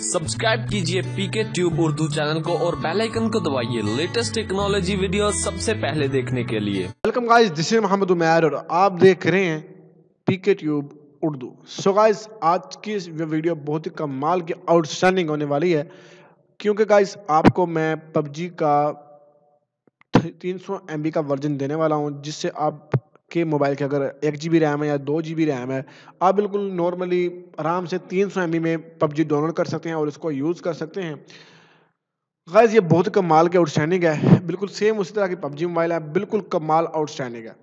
Subscribe कीजिए पीके tube Urdu channel को और बेल आइकन को दबाइए लेटेस्ट टेक्नोलॉजी वीडियो सबसे पहले देखने के लिए। Welcome guys, this is Mohammed Umair और आप देख रहे हैं PK tube Urdu. So guys, आज की इस वीडियो बहुत ही कमाल की आउटस्टैंडिंग होने वाली है, क्योंकि गाइस आपको मैं पबजी का 300 MB का वर्जन देने वाला हूं, जिससे आपके मोबाइल के अगर 1 GB रैम है या 2 GB रैम है, आप बिल्कुल नॉर्मली आराम से 300 MB में पबजी डाउनलोड कर सकते हैं और इसको यूज़ कर सकते हैं। गाइस ये बहुत कमाल के आउटस्टैंडिंग है, बिल्कुल सेम उसी तरह की पबजी मोबाइल है, बिल्कुल कमाल आउटस्टैंडिंग है।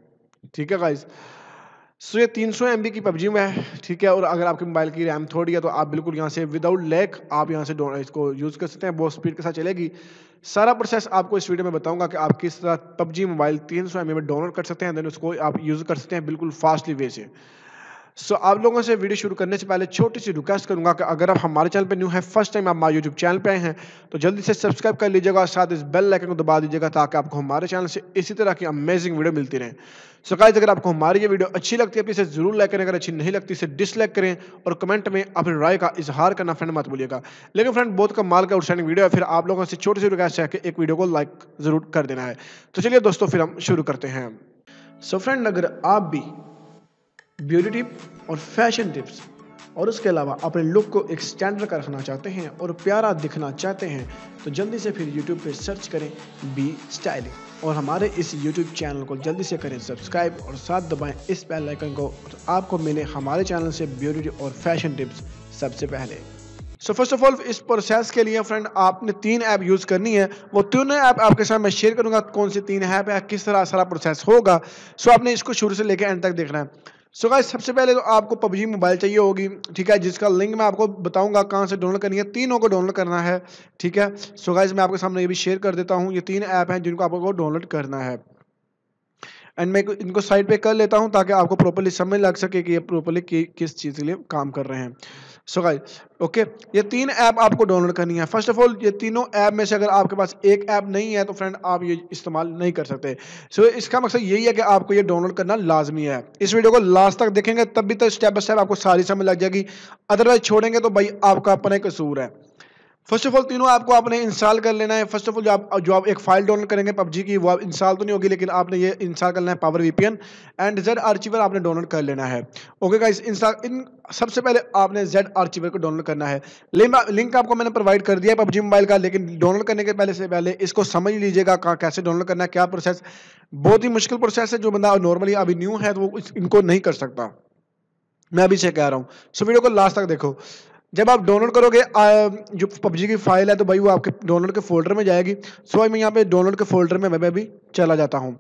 ठीक है गाइस, सो ये 300 MB की पबजी में है। ठीक है, और अगर आपके मोबाइल की रैम थोड़ी है तो आप बिल्कुल यहाँ से विदाउट लैग आप यहाँ से इसको यूज़ कर सकते हैं, बहुत स्पीड के साथ चलेगी। सारा प्रोसेस आपको इस वीडियो में बताऊंगा कि आप किस तरह पबजी मोबाइल 300 MB में डाउनलोड कर सकते हैं, देन उसको आप यूज़ कर सकते हैं बिल्कुल फास्टली वे से। सो आप लोगों से वीडियो शुरू करने से पहले छोटी सी रिक्वेस्ट करूंगा कि अगर आप हमारे चैनल पे न्यू है, फर्स्ट टाइम आप हमारे यूट्यूब चैनल पे आए हैं, तो जल्दी से सब्सक्राइब कर लीजिएगा और साथ इस बेल आइकन को दबा दीजिएगा ताकि आपको हमारे चैनल से इसी तरह की अमेजिंग वीडियो मिलती रहे। सो गाइस, अगर आपको हमारी ये वीडियो अच्छी लगती है तो इसे जरूर लाइक करें, अगर अच्छी नहीं लगती इसे डिसलाइक करें और कमेंट में अपनी राय का इजहार करना फ्रेंड मत भूलिएगा। लेकिन फ्रेंड बहुत कमाल का आउटस्टैंडिंग वीडियो है, फिर आप लोगों से छोटी सी रिक्वेस्ट है कि एक वीडियो को लाइक जरूर कर देना है। तो चलिए दोस्तों, फिर हम शुरू करते हैं। सो फ्रेंड, अगर आप भी ब्यूटी टिप और फैशन टिप्स और उसके अलावा अपने लुक को एक स्टैंडर्ड का रखना चाहते हैं और प्यारा दिखना चाहते हैं, तो जल्दी से फिर YouTube पे सर्च करें बी स्टाइलिंग और हमारे इस YouTube चैनल को जल्दी से करें सब्सक्राइब और साथ दबाएं इस बेल आइकन को, तो आपको मिले हमारे चैनल से ब्यूटी और फैशन टिप्स सबसे पहले। सो फर्स्ट ऑफ ऑल, इस प्रोसेस के लिए फ्रेंड आपने 3 ऐप यूज़ करनी है। वो तीनों ऐप आपके साथ मैं शेयर करूंगा, कौन सी 3 ऐप है, किस तरह सारा प्रोसेस होगा। सो आपने इसको शुरू से लेकर एंड तक देखना है। सो गाइस, सबसे पहले तो आपको पबजी मोबाइल चाहिए होगी, ठीक है, जिसका लिंक मैं आपको बताऊंगा कहां से डाउनलोड करनी है। तीनों को डाउनलोड करना है, ठीक है। सो गाइस, मैं आपके सामने ये भी शेयर कर देता हूं, ये 3 ऐप हैं जिनको आपको डाउनलोड करना है। एंड मैं इनको साइड पे कर लेता हूं ताकि आपको प्रॉपर्ली समझ लग सके कि ये प्रॉपर्ली किस चीज़ के लिए काम कर रहे हैं। सो गाइस, ओके, ये 3 ऐप आपको डाउनलोड करनी है। फर्स्ट ऑफ ऑल, ये तीनों ऐप में से अगर आपके पास एक ऐप नहीं है तो फ्रेंड आप ये इस्तेमाल नहीं कर सकते। सो इसका मकसद यही है कि आपको ये डाउनलोड करना लाजमी है। इस वीडियो को लास्ट तक देखेंगे तभी तो स्टेप बाय स्टेप आपको सारी समझ लग जाएगी, अदरवाइज छोड़ेंगे तो भाई आपका अपना ही कसूर है। फर्स्ट ऑफ ऑल, तीनों आपको आपने इंस्टॉल कर लेना है। फर्स्ट ऑफ ऑल, जो आप एक फाइल डाउनलोड करेंगे पबजी की, वो आप इंस्टॉल तो नहीं होगी, लेकिन आपने ये इंस्टॉल करना है power VPN and Z archiver आपने डाउनलोड कर लेना है। ओके गाइस, सबसे पहले आपने जेड आर्चिवर को डाउनलोड करना है। लिंक आपको मैंने प्रोवाइड कर दिया है पबजी मोबाइल का, लेकिन डाउनलोड करने के पहले इसको समझ लीजिएगा कैसे डाउनलोड करना है, क्या प्रोसेस। बहुत ही मुश्किल प्रोसेस है, जो बंदा नॉर्मली अभी न्यू है तो वो इनको नहीं कर सकता, मैं अभी से कह रहा हूँ। सो वीडियो को लास्ट तक देखो। जब आप डाउनलोड करोगे जो पबजी की फाइल है, तो भाई वो आपके डाउनलोड के फोल्डर में जाएगी। सो मैं यहाँ पे डाउनलोड के फोल्डर में मैं भी चला जाता हूँ।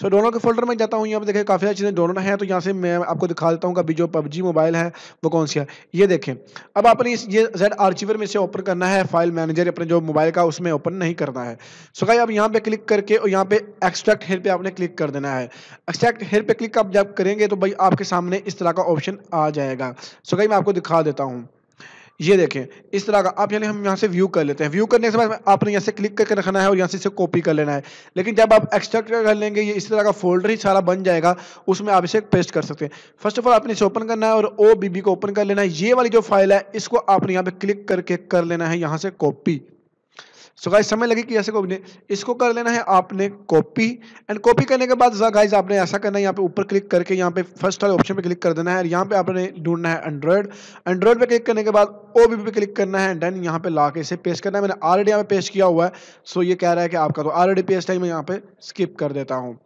सो डाउनलोड के फोल्डर में जाता हूँ, यहाँ पे देखिए काफ़ी सारी चीज़ें डाउनलोड हैं, तो यहाँ से मैं आपको दिखा देता हूँ कि अभी जो पबजी मोबाइल है वो कौन सी है। ये देखें, अब आपने ये जेड आर्चिवर में से ओपन करना है, फाइल मैनेजर अपने जो मोबाइल का उसमें ओपन नहीं करना है। सो गाइस, अब यहाँ पे क्लिक करके और यहाँ पे एक्सट्रैक्ट हियर पे आपने क्लिक कर देना है। एक्सट्रैक्ट हियर पे क्लिक आप जब करेंगे तो भाई आपके सामने इस तरह का ऑप्शन आ जाएगा। सो गाइस, मैं आपको दिखा देता हूँ, ये देखें इस तरह का। आप यानी हम यहाँ से व्यू कर लेते हैं। व्यू करने के बाद आपने यहाँ से क्लिक करके रखना है और यहाँ से इसे कॉपी कर लेना है। लेकिन जब आप एक्सट्रैक्ट कर लेंगे, ये इस तरह का फोल्डर ही सारा बन जाएगा, उसमें आप इसे पेस्ट कर सकते हैं। फर्स्ट ऑफ ऑल, आपने इसे ओपन करना है और OBB को ओपन कर लेना है। ये वाली जो फाइल है इसको आपने यहाँ पे क्लिक करके कर लेना है यहाँ से कॉपी। सो गाइस, समझ लगी कि ऐसे कॉपी, इसको कर लेना है आपने कॉपी। एंड कॉपी करने के बाद गाइस आपने ऐसा करना है, यहाँ पे ऊपर क्लिक करके यहाँ पे फर्स्ट वाले ऑप्शन पे क्लिक कर देना है। यहाँ पे आपने ढूंढना है एंड्रॉइड पे क्लिक करने के बाद OBB पे क्लिक करना है, देन यहाँ पे ला के इसे पेस्ट करना है। मैंने ऑलरेडी यहाँ पे पेस्ट किया हुआ है, सो ये कह रहा है कि आपका तो ऑलरेडी पेस्ट है, मैं यहाँ पे स्किप कर देता हूँ।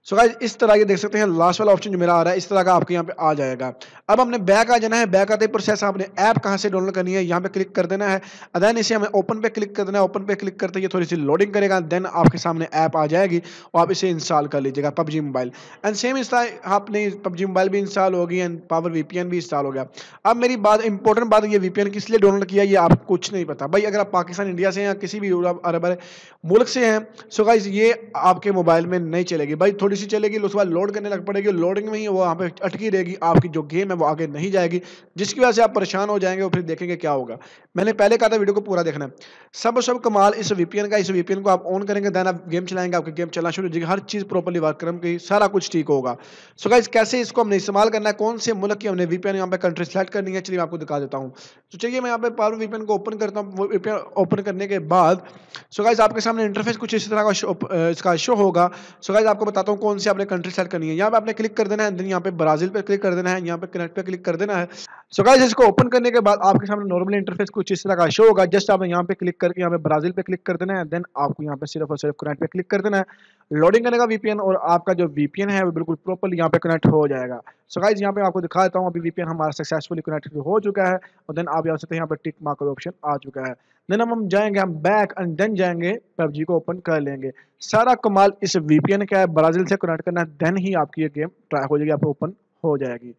सो गाइस, इस तरह ये देख सकते हैं लास्ट वाला ऑप्शन जो मेरा आ रहा है, इस तरह का आपके यहाँ पे आ जाएगा। अब हमने बैक आ जाना है। बैक आते ही प्रोसेस आपने ऐप कहाँ से डाउनलोड करनी है, यहाँ पे क्लिक कर देना है। देन इसे हमें ओपन पे क्लिक कर देना है। ओपन पे क्लिक करते ही थोड़ी सी लोडिंग करेगा, देन आपके सामने ऐप आ जाएगी और आप इसे इंस्टॉल कर लीजिएगा पबजी मोबाइल। एंड सेम इस तरह आपने पबजी मोबाइल भी इंस्टॉल होगी एंड पावर VPN भी इंस्टॉल हो गया। अब मेरी बात इंपॉर्टेंट बात, ये VPN किस लिए डाउनलोड किया ये आपको कुछ नहीं पता भाई। अगर आप पाकिस्तान, इंडिया से या किसी भी अरब मुल्क से हैं, सो गाइस ये आपके मोबाइल में नहीं चलेगी भाई। थोड़ी थोड़ी सी चलेगी, उसके बाद लोड करने लग पड़ेगी, लोडिंग में ही वो वहाँ पे अटकी रहेगी, आपकी जो गेम है वो आगे नहीं जाएगी, जिसकी वजह से आप परेशान हो जाएंगे और फिर देखेंगे क्या होगा। मैंने पहले कहा था वीडियो को पूरा देखना है। सब कमाल इस वीपीएन का, इस वीपीएन को आप ऑन करेंगे, देन आप गेम चलाएंगे, आपकी गेम चलना शुरू हो जाएगी, हर चीज़ प्रॉपर्ली वर्क करेंगे, सारा कुछ ठीक होगा। सो गाइस कैसे इसको हमने इस्तेमाल करना है, कौन से मुल्क की हमने वीपीएन यहाँ पे कंट्री सेलेक्ट करनी है, चलिए मैं आपको दिखा देता हूँ। तो चलिए मैं यहाँ पे पावर वीपीएन को ओपन करता हूँ। वो वीपीएन ओपन करने के बाद सो गाइस आपके सामने इंटरफेस कुछ इस तरह का इसका शो होगा। सो गाइस आपको बताता हूँ कौन सी आपने कंट्री सेलेक्ट करनी है। यहाँ पे आपने क्लिक कर देना है, देन यहाँ पे ब्राजील पे क्लिक कर देना है, यहाँ पे कनेक्ट पे क्लिक कर देना है। सो गाइस इसको ओपन करने के बाद आपके सामने नॉर्मल इंटरफेस कुछ इस तरह का शो होगा। जस्ट आप यहाँ पे क्लिक करके यहाँ पे ब्राजील पे क्लिक कर देना है, देन आपको यहाँ पे सिर्फ और सिर्फ कनेक्ट पे क्लिक कर देना है। लोडिंग करेगा वीपीएन और आपका जो वीपीएन है वो बिल्कुल प्रॉपर्ली यहाँ पे कनेक्ट हो जाएगा। सो गाइस यहाँ पे आपको दिखा देता हूँ, अभी वीपीएन हमारा सक्सेसफुली कनेक्ट हो चुका है और देन आप यहाँ से यहाँ पे टिक मार्क का ऑप्शन आ चुका है। देन हम जाएंगे, हम बैक एंड देन जाएंगे पबजी को ओपन कर लेंगे। सारा कमाल इस वीपीएन का है, ब्राजील से कनेक्ट करना है, देन ही आपकी ये गेम ट्राई हो जाएगी, आपको ओपन हो जाएगी।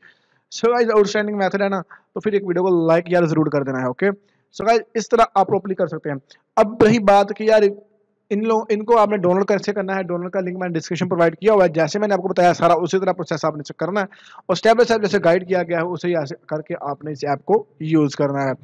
सो गाइस आउटस्टैंडिंग मेथड है ना, तो फिर एक वीडियो को लाइक यार जरूर कर देना है। ओके सो गाइस इस तरह आप प्रॉपर्ली कर सकते हैं। अब रही बात कि यार इनको आपने डाउनलोड कैसे करना है, डाउनलोड का लिंक मैंने डिस्क्रिप्शन प्रोवाइड किया हुआ है। जैसे मैंने आपको बताया सारा उसी तरह प्रोसेस आपने करना है और स्टेप बाय स्टेप जैसे गाइड किया गया है उसे ऐसे करके आपने इस ऐप को यूज करना है।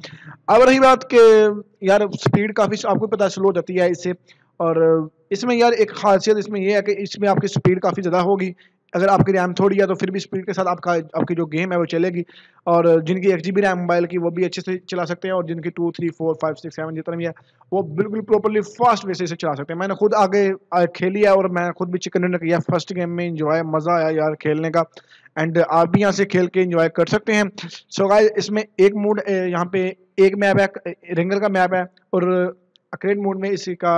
अब रही बात कि यार स्पीड काफी आपको पता स्लो हो जाती है इससे, और इसमें यार एक खासियत इसमें यह है कि इसमें आपकी स्पीड काफी ज्यादा होगी। अगर आपकी रैम थोड़ी है तो फिर भी स्पीड के साथ आपकी जो गेम है वो चलेगी, और जिनकी 1 GB रैम मोबाइल की वो भी अच्छे से चला सकते हैं, और जिनकी 2, 3, 4, 5, 6, 7 जितना भी है वो बिल्कुल प्रॉपर्ली फास्ट वे से चला सकते हैं। मैंने खुद आगे खेली है और मैं खुद भी चिकन डिनर किया, फर्स्ट गेम में इंजॉय मज़ा आया यार खेलने का, एंड आप भी यहाँ से खेल के इंजॉय कर सकते हैं। सो गाइस इसमें एक मूड यहाँ पे एक मैप है, रिंगल का मैप है, और अक्रेड मोड में इसी का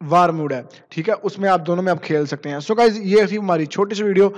वार मोड है, ठीक है, उसमें आप दोनों में आप खेल सकते हैं। सो गाइस ये थी हमारी छोटी सी वीडियो,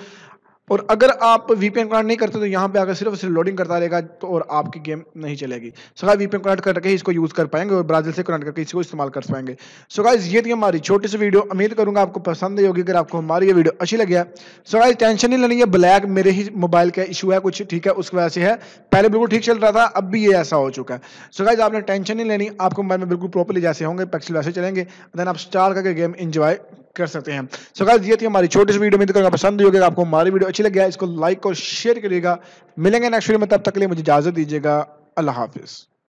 और अगर आप वीपीएन कनेक्ट नहीं करते तो यहाँ पे आकर सिर्फ लोडिंग करता रहेगा तो और आपकी गेम नहीं चलेगी। सो गाइस वीपीएन कनेक्ट करके इसको यूज कर पाएंगे और ब्राजील से कनेक्ट करके इसको इस्तेमाल कर पाएंगे। सो गाइस ये थी हमारी छोटी सी वीडियो, उम्मीद करूंगा आपको पसंद आई होगी। अगर आपको हमारी ये वीडियो अच्छी लगी है, सो गाइस टेंशन नहीं लेनी है, ब्लैक मेरे ही मोबाइल का इशू है कुछ, ठीक है, उसकी वजह से है, पहले बिल्कुल ठीक चल रहा था, अब भी ये ऐसा हो चुका है। सो गाइस आपने टेंशन नहीं लेनी, आपको मोबाइल में बिल्कुल प्रॉपर्ली जैसे होंगे पिक्सल वैसे चलेंगे, देन आप स्टार्ट करके गेम एंजॉय कर सकते हैं। सो गाइस ये थी हमारी छोटी सी वीडियो, उम्मीद करूंगा पसंद होगी। अगर आपको हमारी वीडियो अच्छी लगी है इसको लाइक और शेयर करिएगा। मिलेंगे नेक्स्ट वीडियो में, तब तक के लिए मुझे इजाजत दीजिएगा। अल्लाह हाफिज।